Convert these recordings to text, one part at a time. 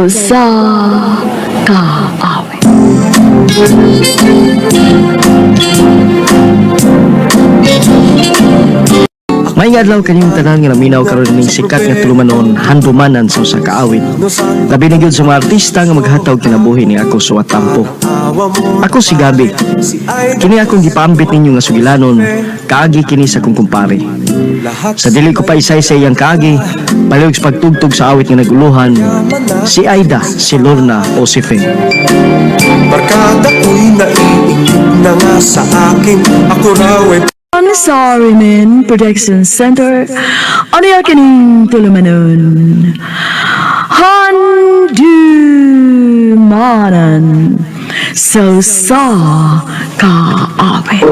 So sa kaawit. May adlaw kanyang tanan nga naminaw karon ning sikat nga tulumanon handumanan sa usa ka awit. Labi na gyud sa mga artista nga maghatag kinabuhi ni ako sa Watampo. Ako si Gabi. Kini akong gipambit ninyo nga sugilanon, kaagi kini sa kong kumpare. Sa dili ko pa isay-say ang kaagi, palihog sa pagtugtog sa awit nga naguluhan, si Aida, si Lorna o si Fe. Barkada ko'y naiingit na nga sa akin. Ako raw ay Sorry men, Protection Center. Ano yung kining tulumanon? Handumanan. So sa kaawit.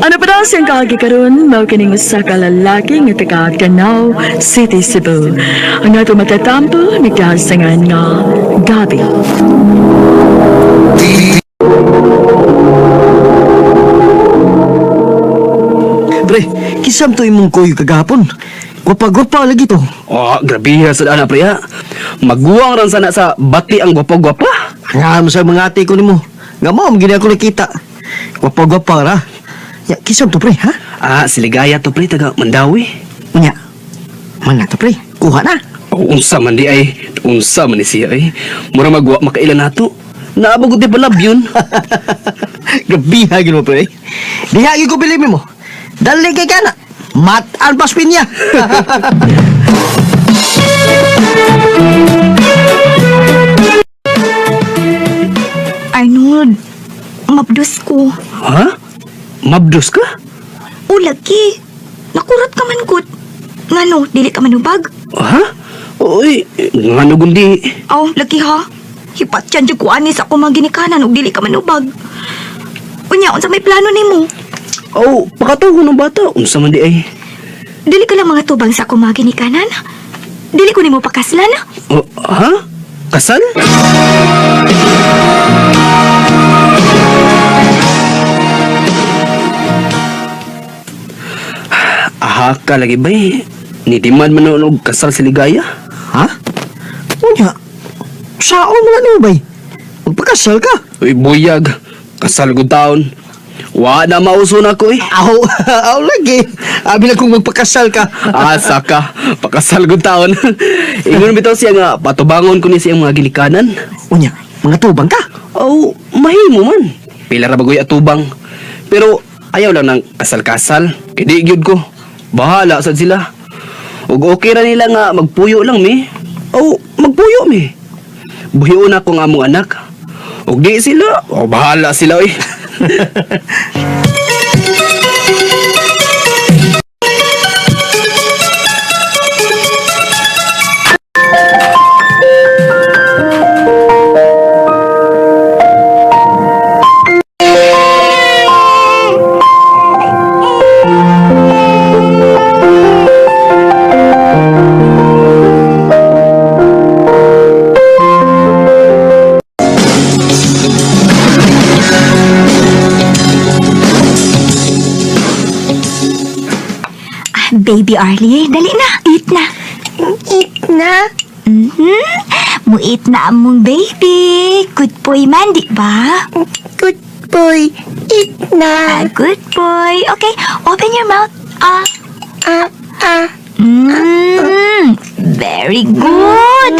Ano pa daw siyang kagi karon? Mao kining usa ka lalaki nga taga Danao City, Cebu. Ang ato matatampo nagdasangan nga Gabi. Pre, kisam to imong koyo kagahapon. Gwapa-gwapa lagi to. Oh, grabe ha sa anak pre ha. Maguwang ran sana sa bati ang gwapa-gwapa. Nga mo sa mga ate ko nimo. Nga mo, gini ako nakita. Gwapa-gwapa ra. Ya, kisam to pre, ha? Ah, siligaya to pre taga Mandawi. Nya, mga to pre, kuha na. Oh, unsa man di ay, unsa man ni siya ay. Mura magwa makailan nato. Naabagot di pala yun. Gabiha gino pre. Dihagi ko bilimi mo. Dali kay kana. Mat alpas pinya. Arnold, mabdos ko. Ha? Mabdos ka? O, lagi. Nakurat ka man gud. Ngano, dili ka manubag? Ha? Uy, nga gundi. Aw, lagi ha. Hipat yan dyan ko anis ako mga ginikanan ug dili ka manubag. Unya, unsa may plano nimo? Oh, pakataw ng bata. Unsa man di ay. Dili ka lang mga tubang sa ako mga ginikanan. Dili ko nimo pakaslan. Oh, ha? Kasal? Aha ka lagi ba eh. Nitiman man og kasal si Ligaya? Ha? Unya. Sao mo na nimo bay? Magpakasal ka. Uy, buyag. Kasal ko taon. Wa na mauso na ko eh. Aw, aw lagi. Abi na kung magpakasal ka. Asa ka. Pakasal ko taon. Ingon bitaw siya nga patubangon ko ni siyang mga ginikanan. Unya, mga tubang ka. Oh, mahimo man. Pila ra bagoy atubang. Pero ayaw lang ng kasal-kasal. Kaya gyud ko. Bahala sad sila. Ug okay ra nila nga magpuyo lang mi. Oh, magpuyo mi. Buhion ako nga among anak. Ug di sila, oh, bahala sila eh. Baby Arlie, dali na. Eat na. Eat na? Muit na among baby. Good boy man, di ba? Good boy. Eat na. Good boy. Okay, open your mouth. Very good.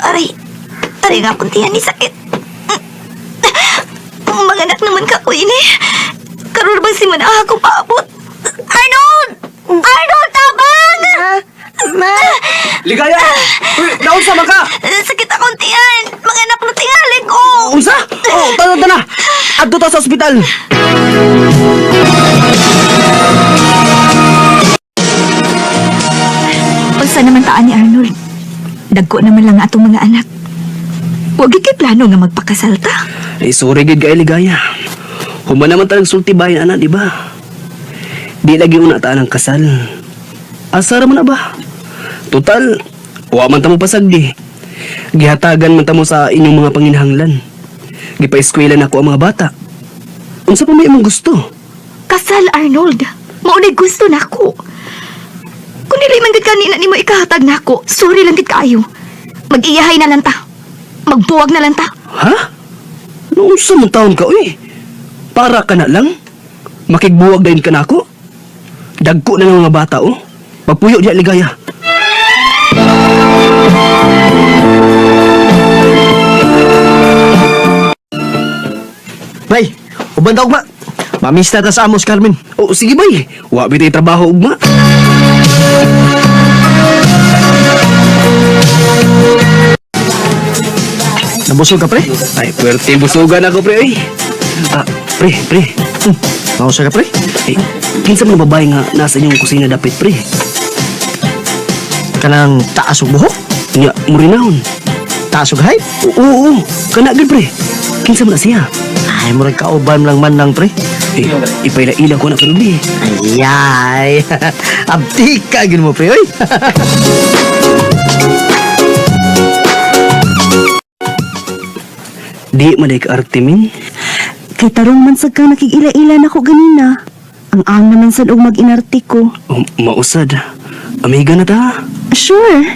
Aray. Aray nga puntihan ni sakit. Manganak naman ka ko ini. Karoon bang si Manaha ko paabot? Arnold! Arnold, tabang! Ma? Ligaya! Uy, naunsa man ka? Sakit akong tiyan. Manganak na tingali ko. Unsa? Oh, tana. Adto ta sa ospital. Unsa naman taan ni Arnold? Dagko naman lang atong mga anak. Huwag kay plano nga magpakasal ta. Ay, sorry gid kay Ligaya. Human naman talang sulti bayan anak, di ba? Di lagi una taan ang kasal. Asara mo na ba? Total, wa man tamo pasagdi. Gihatagan man tamo sa inyong mga panginahanglan. Gipa-eskwela na ako ang mga bata. Unsa pa may imong gusto? Kasal, Arnold. Maunay gusto nako. Kung dili man gid kanina nimo ikahatag nako, sorry lang gid kaayo. Mag-iyahay na lang ta. Magbuwag na lang ta. Ha? Noong sa mong taon ka, uy. Para ka na lang? Makigbuwag din ka na ako? Dagko na ng mga bata, oh. Pagpuyo diya ligaya. Bay, uban daw ugma. Mamista ta sa amos, Carmen. Oh, sige bay. Wa bitay trabaho, ugma. Nabusog ka, pre? Ay, pwerte busugan ako, pre, uy. Ah, pre. Mausa ka, pre? Eh, kinsa man ang babae nga nasa inyong kusina dapit, pre? Kanang taas og buhok? Nya, murinahon. Taas og height? Oo, kana gid, pre. Kinsa man na siya? Ay, murag kauban lang man lang, pre. Eh, ipailaila ko na kanubi. Ayay! Abdi ka, gin mo, pre, oy! Di maday ka arte, min. Kay tarong man sad kang nakig-ila-ila na ko ganina. Ang ang naman sad og mag-inarte ko. Oh, mausad. Amiga na ta. Sure.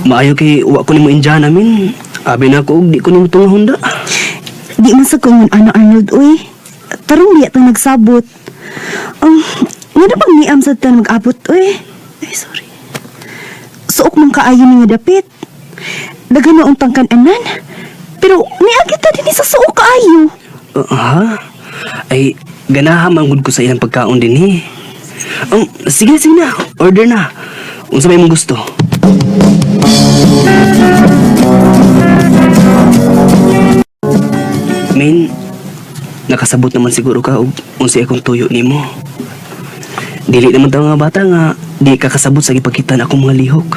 Maayo kay wa ko nimo Indiana, min. Abi na ko og di ko nimo tunga Honda. Di man sa kung ana Arnold uy. Tarong liya tang nagsabot. Nga na bang niam sad ta mag-abot uy. Ay sorry. Suok man kaayo ni nga dapit. Dagan na untang kan-anan. Pero niagit ta din sa suok kaayo. Ha? Ay, ganahan manggod ko sa ilang pagkaon din, eh. Sige na. Order na. Unsa may mong gusto? Min, nakasabot naman siguro ka og unsa akong tuyo nimo. Dili naman tayo nga bata nga di ka kasabot sa gipakita na akong mga lihok.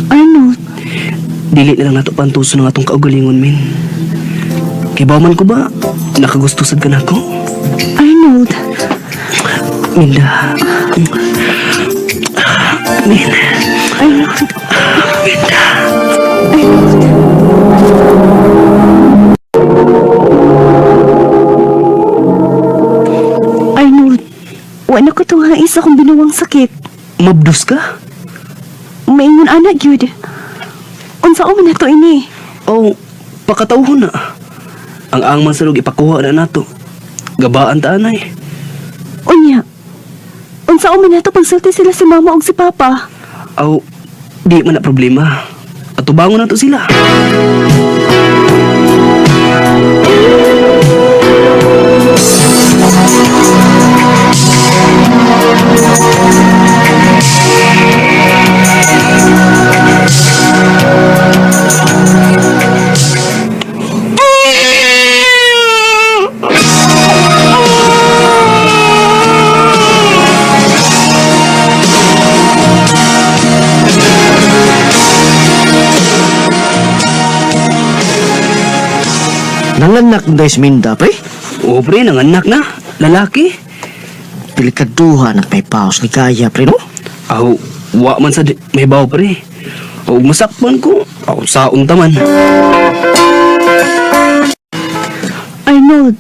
Arnold, Dili na lang nato pantuso ng atong kaugalingon, min. Kay bawman ko ba, nakagustusad ka na ako? Arnold. Minda. Min. Arnold. Minda. Arnold, wala ko tong hais akong binuwang sakit. Mabdus ka? Maingon anak gyud. Unsa man nato ini? O, pakatawhon na. Ang angman sa lug ipakuha na nato. Gabaan ta anay. Unya. Unsa man nato pagsulti sila si mama ug si papa? Aw, di man na problema. Atubangon na to sila. Nanganak na si Minda, pre. O, pre, nanganak na. Lalaki. Pilikaduha na may paus ni Kaya, pre, no? Aw, wa man sa may baw, pre. O, masakpan ko. Aw, saon taman. Arnold,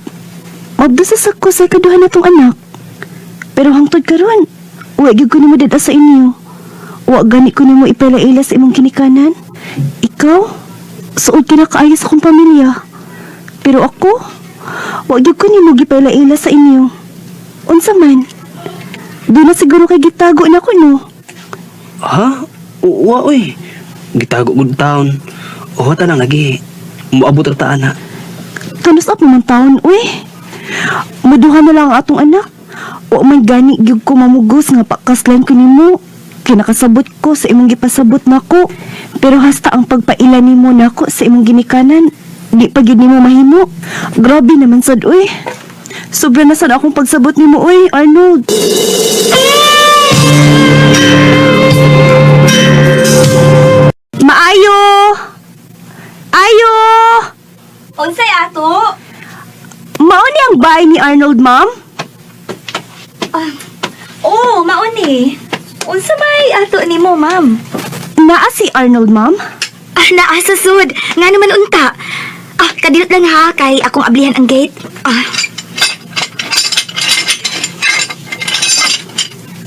mabdusas ako sa ikaduhan na tong anak. Pero hangtod karon, wa gyud ko nimo dada sa inyo. Wa gani ko nimo ipalaila sa imong kinikanan. Ikaw, suod ka na kaayo sa akong pamilya. Pero ako, wa gyud ko nimo gipalaila sa inyo. Unsa man? Di na siguro kay gitago na ko, no? Ha? Wa, oy. Gitago gud taon. O, ta nang lagi. Muabot ra ta ana. Kanus up naman taon, uy. Muduhan na lang ang atong anak. O may gani gyud ko mamugos nga pakaslan ko nimo. Kinakasabot ko sa imong gipasabot nako. Pero hasta ang pagpaila nimo nako sa imong ginikanan, di pa gyud nimo mahimo. Grabe naman sad, uy. Sobra na sad akong pagsabot nimo, uy, Arnold. Maayo! Ayo! Unsay ato? Mao ni ang bahay ni Arnold, ma'am? Oo, mauni. Unsa may ato nimo, ma'am? Naa si Arnold, ma'am? Naa sa sud. Nga naman unta. Kadilot lang ha, kay akong ablihan ang gate.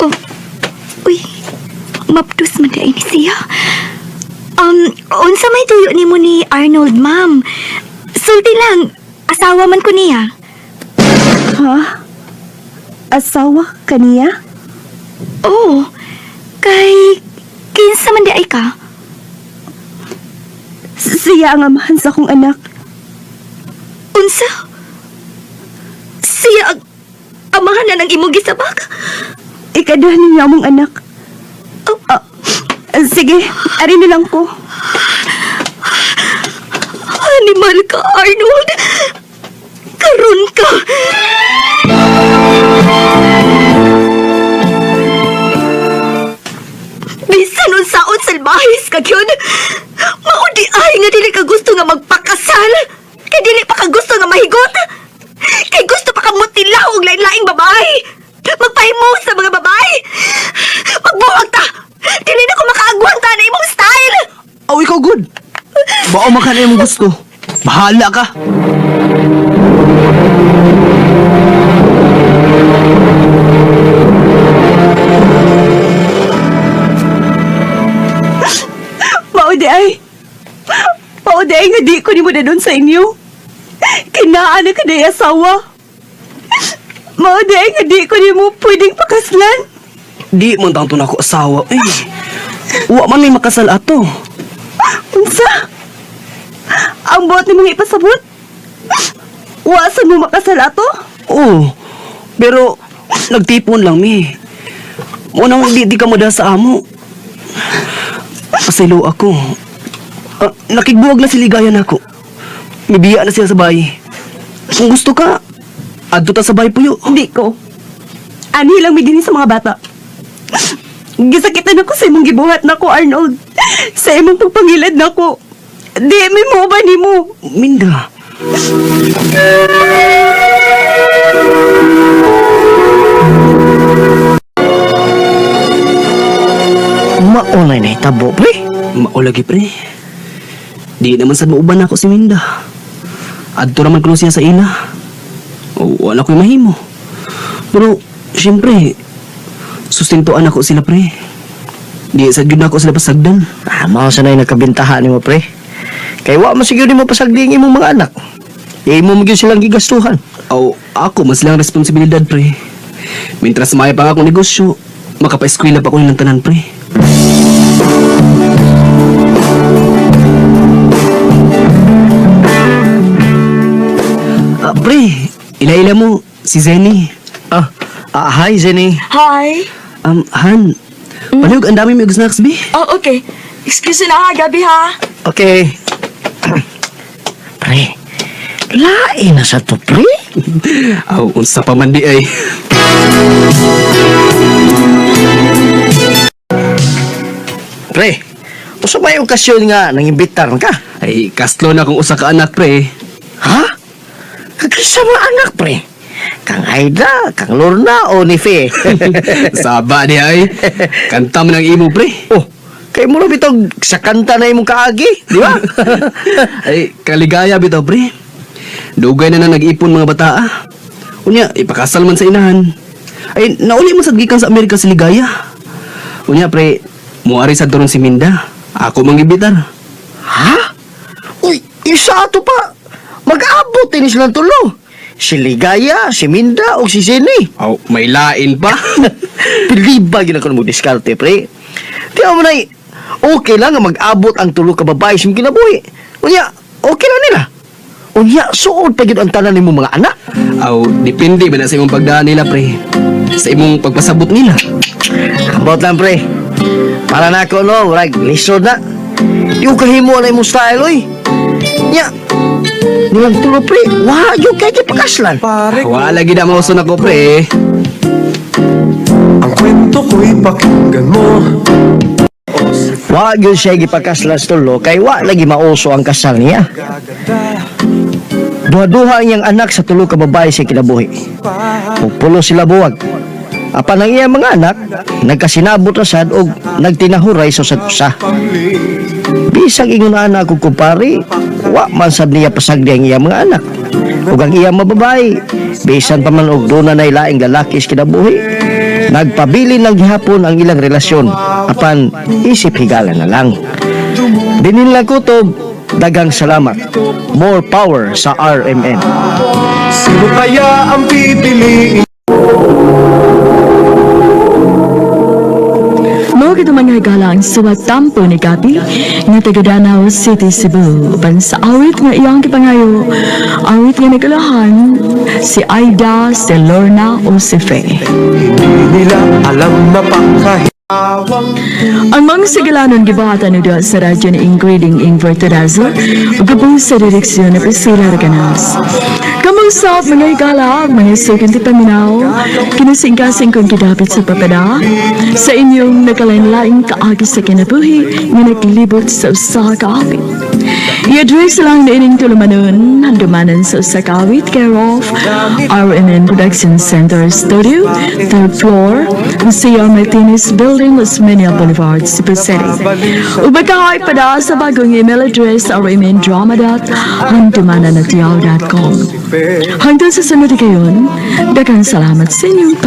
Oh, uy, maptus man na ini siya. Unsa may tuyo ni mo ni Arnold, ma'am? Sulti lang, asawa man ko niya. Ha? Asawa kaniya? Oh, kay kinsa man di ay ka? Siya ang amahan sa akong anak. Unsa? Siya ang amahan na ng imong gisabak? Ikaduhan niya among anak. Oh. Sige, ari na lang ko. Animal ka, Arnold. Karon ka. Bisan unsaon salbahis ka gyud. Maudi ay nga dili ka gusto nga magpakasal. Kay dili pa ka gusto nga mahigot. Kay gusto pa ka mutilaw og lain-laing babae. Magpahimo sa mga babae. Magbuwag ta. Dili na ko makaagwanta na imong style. Aw, ikaw good. Bao makan yung gusto. Bahala ka. Maudi ay nga di ko ni mo na doon sa inyo. Kinaan na ka na asawa. Maudi ay nga di ko ni mo pwedeng pakaslan. Di man tangto na ako asawa. Ay, wa man may makasal ato. Unsa? Ang buot ni mong ipasabot? Wasan mo makasal ato? Oo, pero nagtipon lang mi. Munang di ka mada sa amo. Pasilo ako. Nakigbuwag na siligayan ako. Mibiya na siya sa bahay. Kung gusto ka, adto ta sa bahay puyo. Hindi ko. Ani lang may sa mga bata. Gisakitan ako sa imong gibuhat na ko, Arnold. Sa imong pagpangilad na ko. Di, may mo ba ni mo? Minda. Maunay na hitabo, pre. Maulagi pre. Di naman sad mauban ako si Minda. Adto raman ko siya sa ina. O wala ko'y mahimo. Pero, siyempre, sustentuan ako sila pre. Di sad yun ako sila pasagdan. Mao sanay nagkabintahan nimo, pre. Kay wa man siguro nimo pasagding imong mga anak. Imo mo gyud silang gigastuhan. O ako mas lang responsibilidad pre. Mintras may pa nga akong negosyo, makapa-eskwela pa ko nilang tanan pre. Pre, ila-ila mo, si Zenny. Hi, Zenny. Hi. Han, palihog ang dami may snacks, bi. Oh, okay. Excuse na ha, gabi ha. Okay. Pre, lain na sa to, pre. Aw, unsa pa man di ay. Pre, usa may okasyon nga nangimbitar ka? Ay, kastlo na kung usa ka anak, pre. Ha? Kagisa mga anak, pre. Kang Aida, Kang Lorna, o ni Fe. Saba di ay. Kanta mo ng imo, pre. Oh, kay mo na bitog sa kanta na imong kaagi, di ba? Ay, kaligaya bitaw, pre. Dugay na nag-ipon mga bata, ah. Unya, ipakasal man sa inahan. Ay, nauli man sa gikan sa Amerika si Ligaya. Unya, pre, muari sa doron si Minda. Ako manggibitar. Ha? Uy, isa ato pa. Mag-aabot din silang tulo. Si Ligaya, si Minda, o si Zeni. Aw, may lain pa. Pilibag yun ako na mag-discarte, pre. Di mo na okay lang nga mag-abot ang tulo ka babae sa kinabuhi. Unya, okay lang nila. Unya, suod pa yun ang tanan mo mga anak. Aw, depende ba na sa imong pagdaan nila, pre. Sa imong pagpasabot nila. Abot lang, pre. Para na ako, no, like, lisod na. Di ko kahimo na imong style, oy. Nya, nilang tulo, pre. Wah, yung kaya pakaslan. Pare ko, Wala gid na mauson ako, pre. ang kwento ko'y pakinggan mo. Wah, yun siya gipakaslan sa tulo, kay wa lagi mauso ang kasal niya. Gaganda Duha-duha ang iyang anak sa tulo ka babae sa kinabuhi. Pupulo sila buwag. Apan ang iyang mga anak, nagkasinabot na sad og nagtinahuray sa usa. pangli. Bisag ingon na ako kumpare, wa man sad niya pasagdi ang iyang mga anak. Ug ang iyang mababay, bisan pa man og doon na laing lalaki sa kinabuhi, nagpabilin ng gihapon ang ilang relasyon, apan isip higala na lang. Dinilang kutob, dagang salamat. More power sa RMN. Sino kaya ang pipiliin? Mao kita mga higala ang suwat tampo ni Gabi nga taga Danau City, Cebu. Uban sa awit nga iyang kipangayo, awit nga nagalahan si Aida, si Lorna o si Faye. Hindi nila alam mapakahawang Ang mga sigalanon gibahatan nito sa radyo ni Ingriding Inverterazo ug gabong sa direksyon ni Priscilla Raganas. Kamusap mga higala, mga sukin ti paminaw, kinasingkasing kong kidapit sa papada, sa inyong nakalain-laing kaagi sa kinabuhi nga naglibot sa usa ka awit. I-address lang na ining tulumanon, handumanan sa usa ka awit, care of RMN Production Center Studio, 3rd floor, C.R. Martinez Building, Las Menia Boulevard, Cebu City. Ubagkahay pada sa bagong email address rmndrama.handumanan@yahoo.com. Hanggang sa sunod kayon, daghang salamat sa inyong